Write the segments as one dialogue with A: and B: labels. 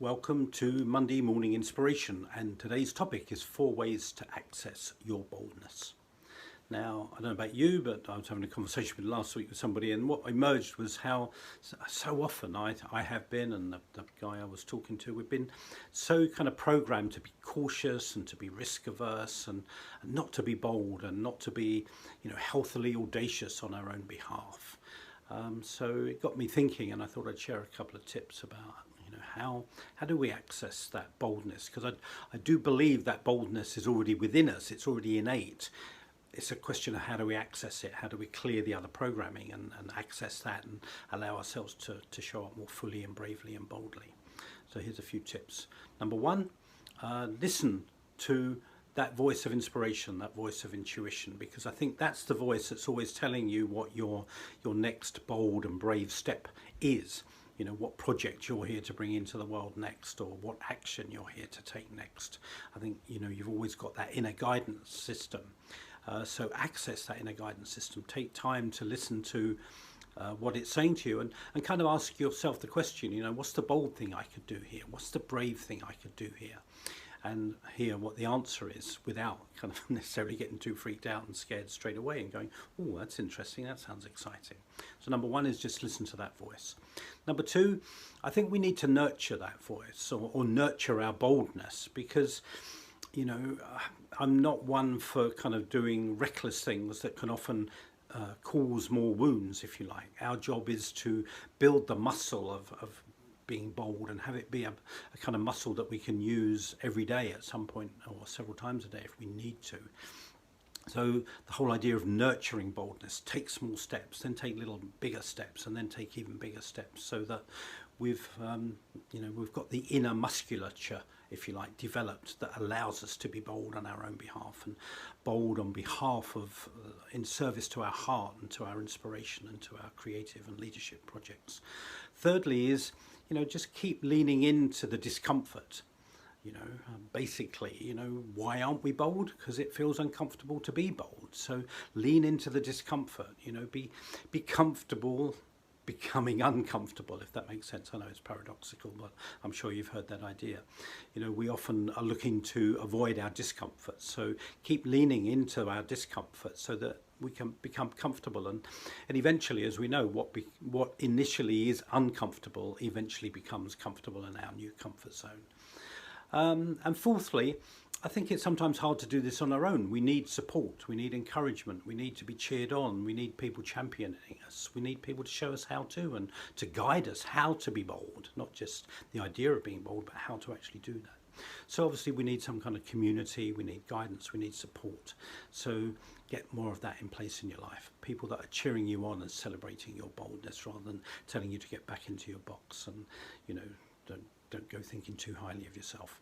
A: Welcome to Monday Morning Inspiration, and today's topic is 4 ways to access your boldness. Now, I don't know about you, but I was having a conversation last week with somebody, and what emerged was how so often I have been, and the guy I was talking to, we've been so kind of programmed to be cautious and to be risk averse and not to be bold and not to be, healthily audacious on our own behalf. So it got me thinking, and I thought I'd share a couple of tips about how do we access that boldness, because I do believe that boldness is already within us, it's already innate. It's a question of how do we access it, how do we clear the other programming and access that and allow ourselves to show up more fully and bravely and boldly. So here's a few tips. Number one, listen to that voice of inspiration, that voice of intuition, because I think that's the voice that's always telling you what your next bold and brave step is. What project you're here to bring into the world next, or what action you're here to take next. I think, you've always got that inner guidance system. So access that inner guidance system. Take time to listen to what it's saying to you and kind of ask yourself the question, what's the bold thing I could do here? What's the brave thing I could do here? And hear what the answer is without kind of necessarily getting too freaked out and scared straight away and going, oh, that's interesting, that sounds exciting. So number one is just listen to that voice. Number two, I think we need to nurture that voice or nurture our boldness, because I'm not one for kind of doing reckless things that can often cause more wounds, if you like. Our job is to build the muscle of being bold and have it be a kind of muscle that we can use every day at some point or several times a day if we need to. So the whole idea of nurturing boldness, take small steps, then take little bigger steps, and then take even bigger steps, so that we've got the inner musculature, if you like, developed, that allows us to be bold on our own behalf, and bold on behalf of, in service to our heart and to our inspiration and to our creative and leadership projects. Thirdly is, just keep leaning into the discomfort. Basically, why aren't we bold? Because it feels uncomfortable to be bold. So lean into the discomfort, be comfortable becoming uncomfortable, if that makes sense. I know it's paradoxical, but I'm sure you've heard that idea. We often are looking to avoid our discomfort. So keep leaning into our discomfort so that we can become comfortable, and eventually, as we know, what initially is uncomfortable eventually becomes comfortable in our new comfort zone. And fourthly, I think it's sometimes hard to do this on our own. We need support, we need encouragement, we need to be cheered on, we need people championing us, we need people to show us how to, and to guide us how to be bold, not just the idea of being bold, but how to actually do that. So obviously we need some kind of community, we need guidance, we need support. So get more of that in place in your life. People that are cheering you on and celebrating your boldness rather than telling you to get back into your box and, don't go thinking too highly of yourself.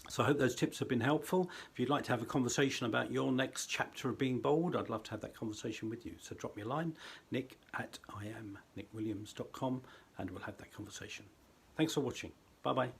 A: So I hope those tips have been helpful. If you'd like to have a conversation about your next chapter of being bold, I'd love to have that conversation with you. So drop me a line, nick@iamnickwilliams.com, and we'll have that conversation. Thanks for watching. Bye-bye.